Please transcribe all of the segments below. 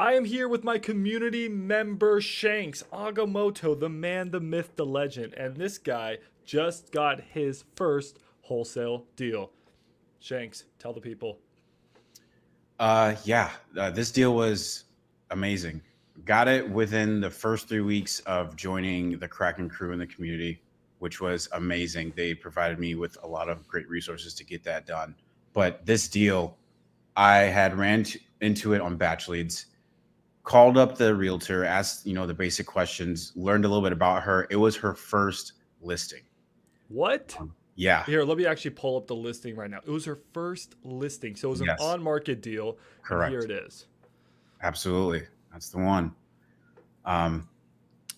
I am here with my community member Shanks Agamotto, the man, the myth, the legend, and this guy just got his first wholesale deal. Shanks, tell the people. This deal was amazing. Got it within the first 3 weeks of joining the Kraken crew in the community, which was amazing. They provided me with a lot of great resources to get that done. But this deal, I had into it on batch leads, called up the realtor, asked, the basic questions, learned a little bit about her. It was her first listing. What? Yeah, Here, let me actually pull up the listing right now. It was her first listing. So it was an yes, on market deal, and here correct. it is. Absolutely. That's the one. Um,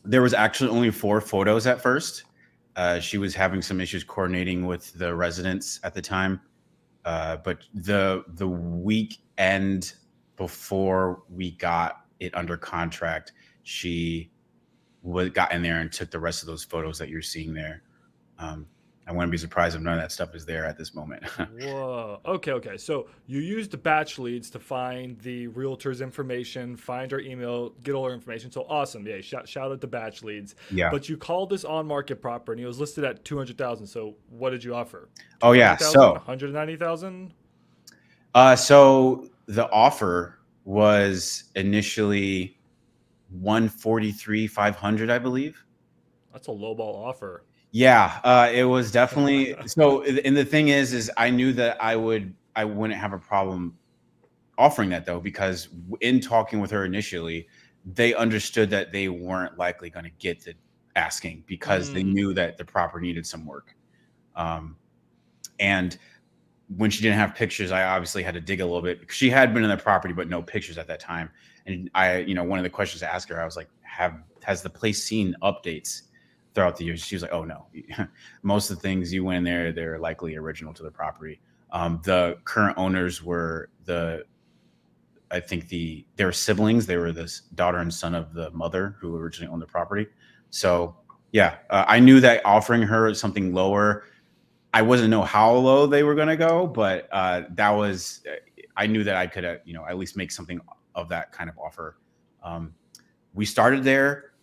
there was actually only 4 photos at first. She was having some issues coordinating with the residents at the time. But the weekend before we got it under contract, she got in there and took the rest of those photos that you're seeing there. I wouldn't be surprised if none of that stuff is there at this moment. Whoa. Okay. So you used the batch leads to find the realtor's information, find her email, get all her information. So awesome. Yeah. Shout out to batch leads. Yeah. But you called this on market property and it was listed at 200,000. So what did you offer? Oh yeah. 200,000, 190,000? So the offer was initially 143,500, I believe. That's a lowball offer. Yeah, it was definitely so. And the thing is I knew that I wouldn't have a problem offering that though, because in talking with her initially, they understood that they weren't likely going to get the asking because they Mm, knew that the property needed some work. Um, and when she didn't have pictures, I obviously had to dig a little bit because she had been in the property, but no pictures at that time. And one of the questions I asked her, I was like, has the place seen updates throughout the years? She was like, oh no, most of the things you went in there, they're likely original to the property. The current owners were I think they were siblings. They were the daughter and son of the mother who originally owned the property. So yeah, I knew that offering her something lower, I wasn't know how low they were going to go, but I knew that I could, at least make something of that kind of offer. We started there.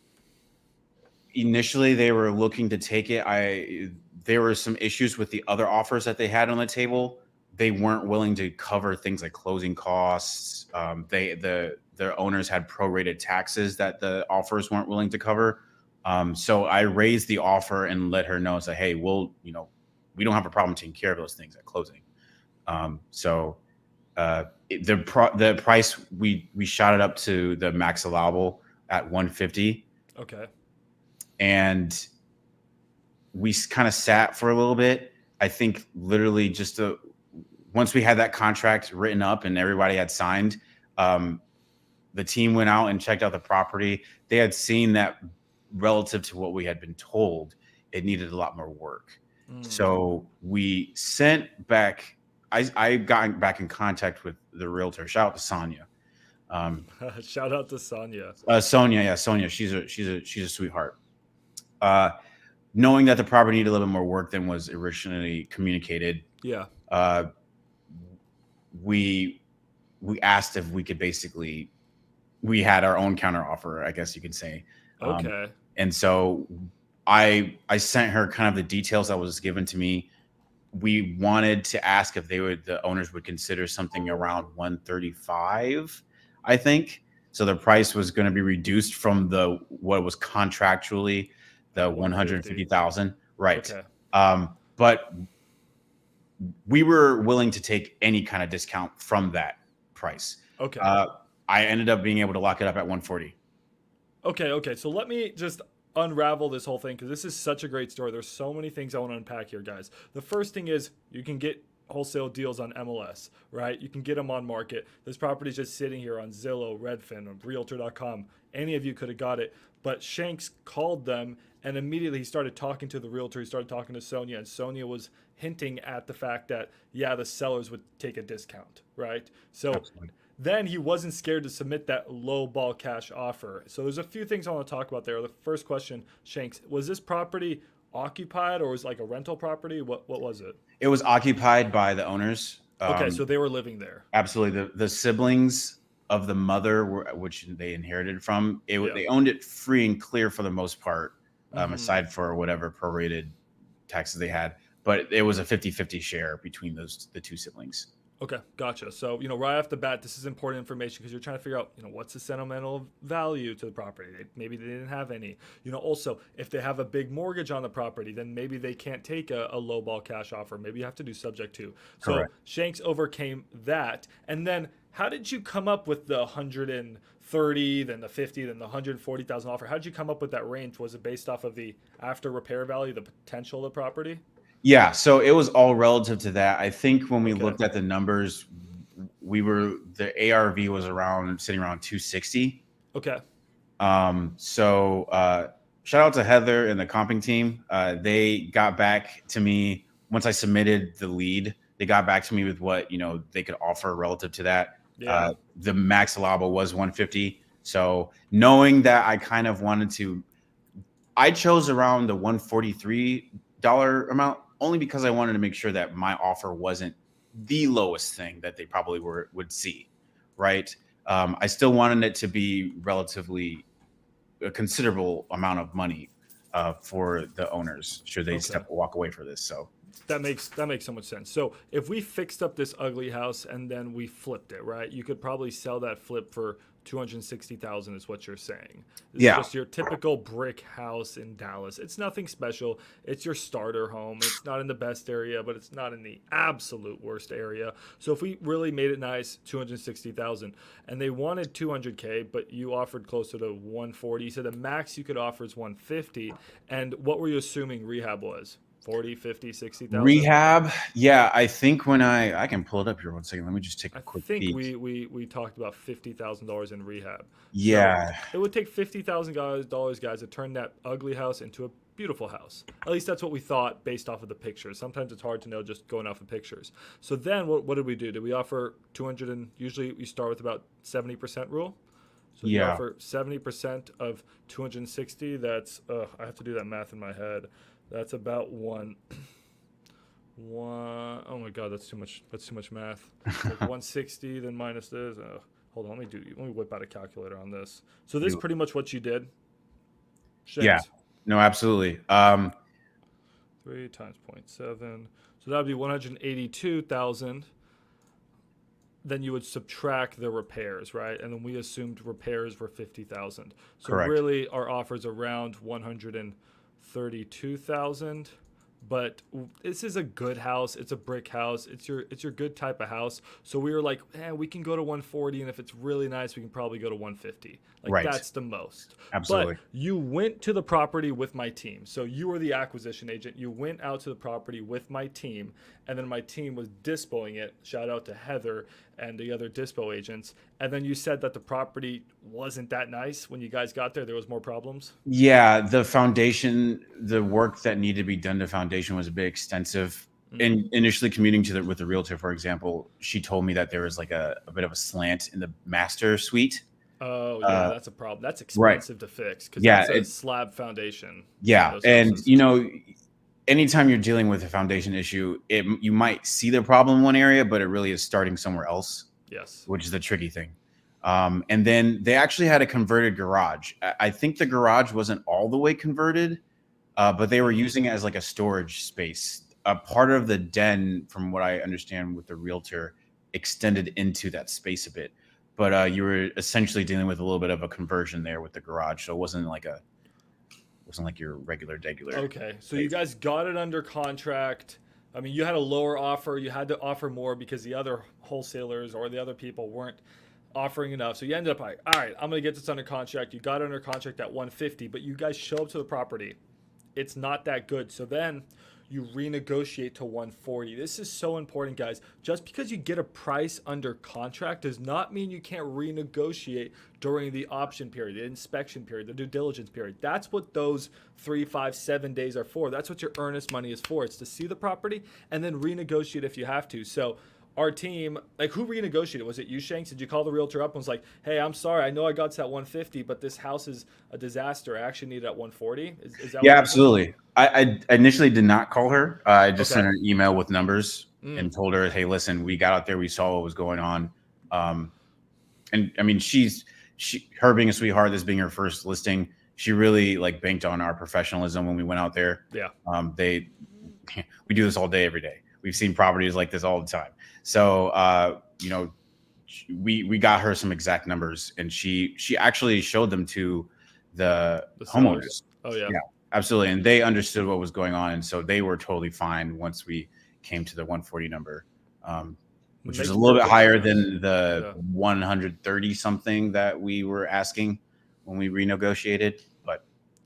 Initially, they were looking to take it. There were some issues with the other offers that they had on the table. They weren't willing to cover things like closing costs. Their owners had prorated taxes that the offers weren't willing to cover. So I raised the offer and let her know, say, hey, we don't have a problem taking care of those things at closing. The price, we shot it up to the max allowable at 150, okay. and we kind of sat for a little bit. I think literally once we had that contract written up and everybody had signed, the team went out and checked out the property. They had seen that relative to what we had been told, it needed a lot more work. Mm. So we sent back. I got back in contact with the realtor. Shout out to Sonia. Shout out to Sonia. Sonia, yeah, Sonia. She's a sweetheart. Knowing that the property needed a little bit more work than was originally communicated, Yeah. uh, we asked if we could we had our own counter offer, I guess you could say. Okay. And so I sent her kind of the details that was given to me. We wanted to ask if the owners would consider something around 135, I think. So the price was going to be reduced from what was contractually the At 150. 150,000, right? Okay. But we were willing to take any kind of discount from that price. Okay. Uh, I ended up being able to lock it up at 140. Okay. So let me just unravel this whole thing because this is such a great story. There's so many things I want to unpack here, guys. The first thing is you can get wholesale deals on MLS, right? You can get them on market. This property is just sitting here on Zillow, Redfin, or Realtor.com. Any of you could have got it. But Shanks called them and immediately he started talking to the realtor. He started talking to Sonia, and Sonia was hinting at the fact that, yeah, the sellers would take a discount, right? So Absolutely. then he wasn't scared to submit that low ball cash offer. So there's a few things I want to talk about there. The first question, Shanks, was this property occupied or was it like a rental property? What was it? It was occupied by the owners. Okay, so they were living there. Absolutely. The siblings of the mother, which they inherited from. Yeah. They owned it free and clear for the most part, Mm-hmm. aside for whatever prorated taxes they had. But it was a 50-50 share between the two siblings. Okay, gotcha. So, right off the bat, this is important information because you're trying to figure out, what's the sentimental value to the property. Maybe they didn't have any. Also, if they have a big mortgage on the property, then maybe they can't take a low ball cash offer. Maybe you have to do subject to. So Correct. Shanks overcame that. And then how did you come up with the 130, then the 50, then the 140,000 offer? How did you come up with that range? Was it based off of the after repair value, the potential of the property? Yeah, so it was all relative to that. I think when we looked at the numbers, the ARV was sitting around 260. Okay. So shout out to Heather and the comping team. They got back to me once I submitted the lead. They got back to me with what they could offer relative to that. Yeah. The max allowable was 150. So knowing that I kind of wanted to, I chose around the $143 amount only because I wanted to make sure that my offer wasn't the lowest thing that they probably would see, right? I still wanted it to be relatively a considerable amount of money for the owners should they walk away for this. So that makes so much sense. So if we fixed up this ugly house and then we flipped it, right? You could probably sell that flip for $260,000 is what you're saying. This is just your typical brick house in Dallas. It's nothing special. It's your starter home. It's not in the best area, but it's not in the absolute worst area. So if we really made it nice, $260,000, and they wanted $200K, but you offered closer to $140. So the max you could offer is $150. And what were you assuming rehab was? 40, 50, 60,000? Rehab, yeah. I think when I can pull it up here 1 second. Let me just take a quick peek. I think we talked about $50,000 in rehab. Yeah. So it would take $50,000, guys, to turn that ugly house into a beautiful house. At least that's what we thought based off of the pictures. Sometimes it's hard to know just going off of pictures. So then what did we do? Did we offer 200 and usually we start with about 70% rule? So you offer 70% of 260. That's I have to do that math in my head. That's about one. Oh my God, that's too much. That's too much math. Like 160, then minus this. Hold on, let me whip out a calculator on this. So this is pretty much what you did. Shanks. Yeah. No, absolutely. 3 times 0.7. So that would be 182,000. Then you would subtract the repairs, right? And then we assumed repairs were 50,000. So Correct. Really, our offer's around 132,000. But this is a good house. It's a brick house. It's your good type of house. So we were like, we can go to 140, and if it's really nice, we can probably go to 150. That's the most. Absolutely. But you went to the property with my team. So you were the acquisition agent. You went out to the property with my team, and then my team was dispoing it. Shout out to Heather and the other dispo agents. And then you said that the property wasn't that nice when you guys got there. There was more problems. Yeah, the foundation, the work that needed to be done to foundation was a bit extensive. And initially commuting with the realtor, for example, she told me that there was like a bit of a slant in the master suite. Oh, yeah, that's a problem. That's expensive to fix because that's a slab foundation. Yeah, and anytime you're dealing with a foundation issue, you might see the problem in one area, but it really is starting somewhere else. Yes. Which is the tricky thing. And then they actually had a converted garage. I think the garage wasn't all the way converted, but they were using it as like a storage space. A part of the den, from what I understand with the realtor, extended into that space a bit. But you were essentially dealing with a little bit of a conversion there with the garage. So it wasn't like your regular. Okay. So you guys got it under contract. I mean, you had a lower offer. You had to offer more because the other wholesalers or the other people weren't offering enough. So you ended up like, all right, I'm going to get this under contract. You got it under contract at 150, but you guys show up to the property. It's not that good. So then you renegotiate to 140. This is so important, guys. Just because you get a price under contract does not mean you can't renegotiate during the option period, the inspection period, the due diligence period. That's what those 3, 5, 7 days are for. That's what your earnest money is for. It's to see the property and then renegotiate if you have to. So our team, like, who renegotiated? Was it you, Shanks? Did you call the realtor up and was like, hey, I'm sorry, I know I got to that 150, but this house is a disaster. I actually need it at 140. Is that absolutely. I initially did not call her. I just sent her an email with numbers and told her, hey, listen, we got out there, we saw what was going on. and I mean, her being a sweetheart, this being her first listing, she really like banked on our professionalism when we went out there. Yeah. We do this all day, every day. We've seen properties like this all the time. So, you know, we got her some exact numbers, and she actually showed them to the homeowners. Oh yeah. Yeah, absolutely. And they understood what was going on. And so they were totally fine once we came to the 140 number, which was a little bit higher than the 130 something that we were asking when we renegotiated.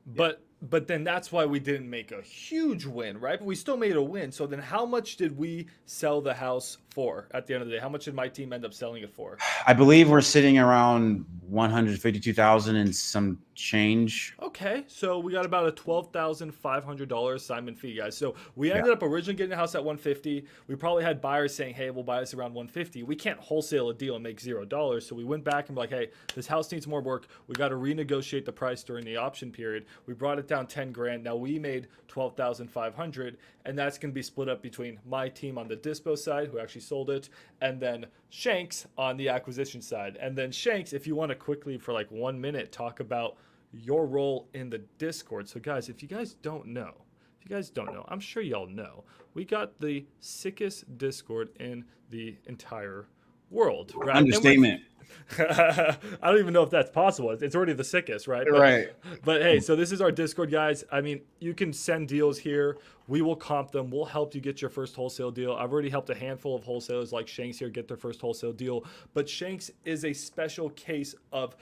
But then that's why we didn't make a huge win, right? But we still made a win. So then how much did we sell the house for at the end of the day? How much did my team end up selling it for? I believe we're sitting around 152,000 and some change. Okay, so we got about a $12,500 assignment fee, guys. So we ended up originally getting the house at 150. We probably had buyers saying, "Hey, we'll buy this around 150." We can't wholesale a deal and make $0. So we went back and were like, "Hey, this house needs more work. We got to renegotiate the price during the option period." We brought it down 10 grand. Now we made 12,500, and that's going to be split up between my team on the dispo side, who actually sold it, and then Shanks on the acquisition side. And then Shanks, if you want to quickly for like 1 minute talk about your role in the Discord. So guys, if you guys don't know, I'm sure y'all know, we got the sickest Discord in the entire world, right? Understatement. I don't even know if that's possible. It's already the sickest, right? But hey, so this is our Discord, guys. I mean, you can send deals here. We will comp them. We'll help you get your first wholesale deal. I've already helped a handful of wholesalers like Shanks here get their first wholesale deal. But Shanks is a special case of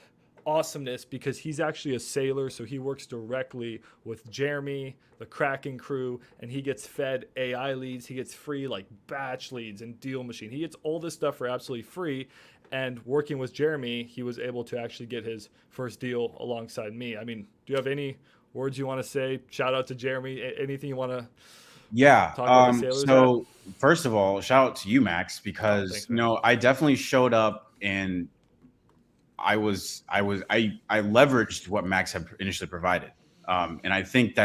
awesomeness because he's actually a sailor, so he works directly with Jeremy, the Kraken crew, and he gets fed AI leads. He gets free like batch leads and deal machine. He gets all this stuff for absolutely free. And working with Jeremy, he was able to actually get his first deal alongside me. I mean, do you have any words you want to say? Shout out to Jeremy. Anything you want to talk about the sailors? So first of all, shout out to you, Max, because I definitely showed up and I leveraged what Max had initially provided. And I think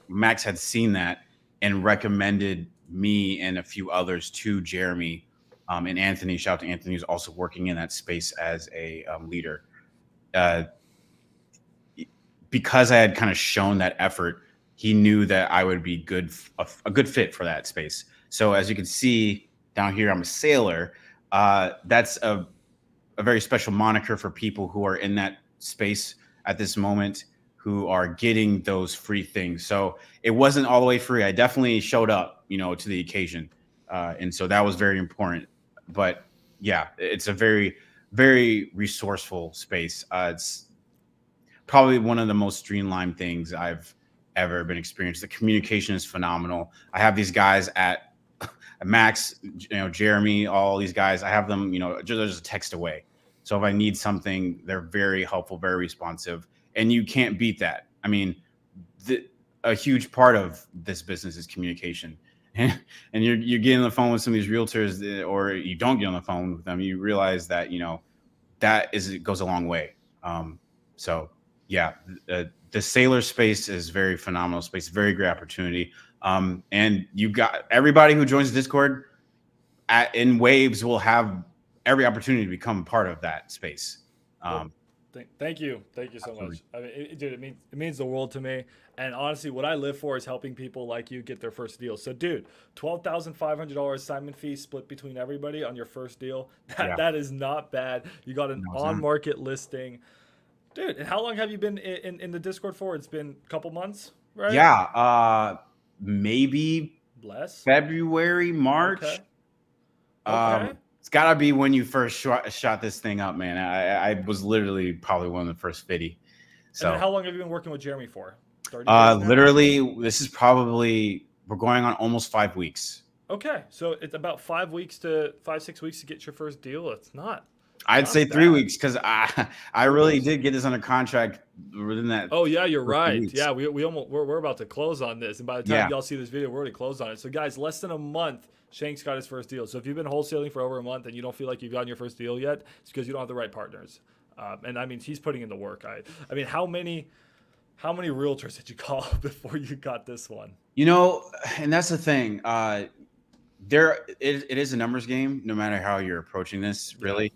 Max had seen that and recommended me and a few others to Jeremy. And Anthony, shout out to Anthony, who's also working in that space as a leader. Because I had kind of shown that effort, he knew that I would be a good fit for that space. So as you can see down here, I'm a sailor. That's a very special moniker for people who are in that space at this moment, who are getting those free things. So it wasn't all the way free. I definitely showed up, to the occasion. And so that was very important. But yeah, it's a very, very resourceful space. It's probably one of the most streamlined things I've ever been experienced. The communication is phenomenal. I have these guys at Max, Jeremy, all these guys, I have them, just a text away. So if I need something, they're very helpful, very responsive, and you can't beat that. I mean, a huge part of this business is communication. And you're getting on the phone with some of these realtors, or you don't get on the phone with them, you realize that, it goes a long way. So yeah, the sailor space is very phenomenal space, very great opportunity. And you got everybody who joins the Discord in waves will have every opportunity to become part of that space. Thank you so much. I mean, dude, it means the world to me. And honestly, what I live for is helping people like you get their first deal. So, dude, $12,500 assignment fee split between everybody on your first deal. That is not bad. You got an on-market listing, dude. And how long have you been in the Discord for? It's been a couple months, right? Yeah, maybe February, March. Okay. It's got to be when you first shot this thing up, man. I was literally probably one of the first 50. So, and how long have you been working with Jeremy for? Literally, this is probably, we're going on almost 5 weeks. Okay, so it's about 5 weeks to 6 weeks to get your first deal. It's not. I'd say 3 weeks because I really did get this under contract within that. Oh yeah, you're right. Weeks. Yeah, we're about to close on this, and by the time y'all see this video, we're already closed on it. So guys, less than a month, Shanks got his first deal. So if you've been wholesaling for over a month and you don't feel like you've gotten your first deal yet, it's because you don't have the right partners. And I mean, he's putting in the work. I mean, how many realtors did you call before you got this one? And that's the thing. It is a numbers game, no matter how you're approaching this, really.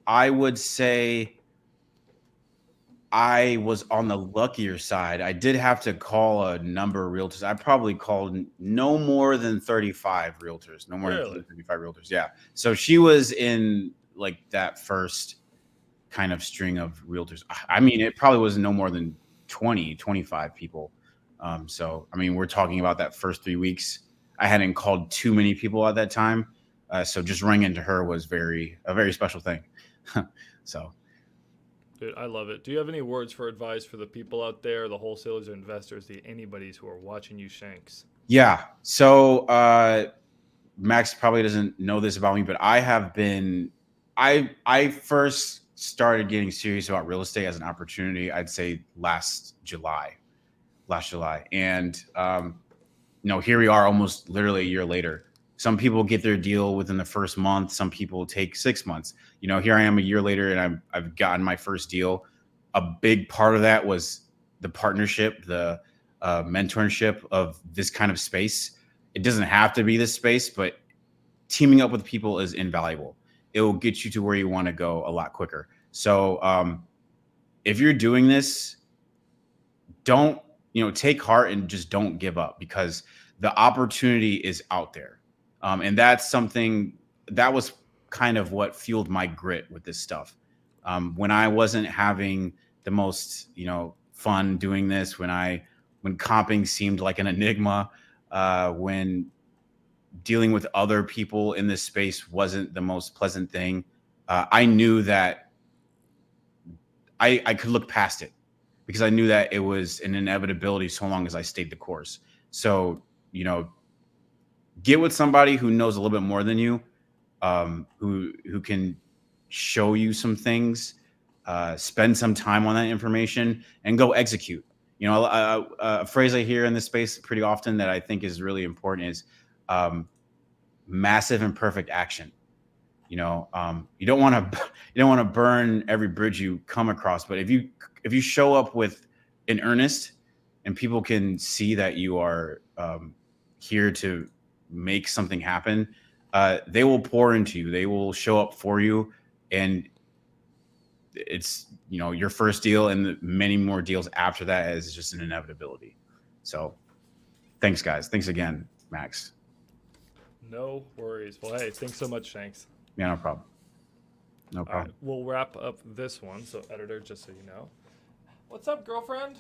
I would say I was on the luckier side. I did have to call a number of realtors. I probably called no more than 35 realtors. No more Really? than 35 realtors. Yeah. So she was in like that first kind of string of realtors. I mean, it probably was no more than 20, 25 people. So, I mean, we're talking about that first 3 weeks. I hadn't called too many people at that time. So just running into her was a very special thing. So, Dude, I love it. Do you have any words for advice for the people out there, the wholesalers or investors, the anybody's who are watching you shanks? yeah. So, Max probably doesn't know this about me, but I first started getting serious about real estate as an opportunity, I'd say last July. And, here we are almost literally a year later. Some people get their deal within the first month. Some people take 6 months. Here I am a year later and I've gotten my first deal. A big part of that was the partnership, the mentorship of this kind of space. It doesn't have to be this space, but teaming up with people is invaluable. It will get you to where you want to go a lot quicker. So if you're doing this, don't, take heart and just don't give up, because the opportunity is out there. And that's something that was kind of what fueled my grit with this stuff. When I wasn't having the most, fun doing this, when comping seemed like an enigma, when dealing with other people in this space wasn't the most pleasant thing, I knew that I could look past it, because I knew that it was an inevitability so long as I stayed the course. So, get with somebody who knows a little bit more than you, who can show you some things, spend some time on that information, and go execute. A phrase I hear in this space pretty often that I think is really important is massive and perfect action. You don't want to burn every bridge you come across, but if you show up with an earnest, and people can see that you are here to make something happen, they will pour into you. They will show up for you, and it's your first deal and many more deals after that is just an inevitability. So, thanks, guys. Thanks again, Max. No worries. Well, hey, thanks so much, Shanks. Yeah, no problem. No All problem. right, we'll wrap up this one. So, editor, just so you know. What's up, girlfriend?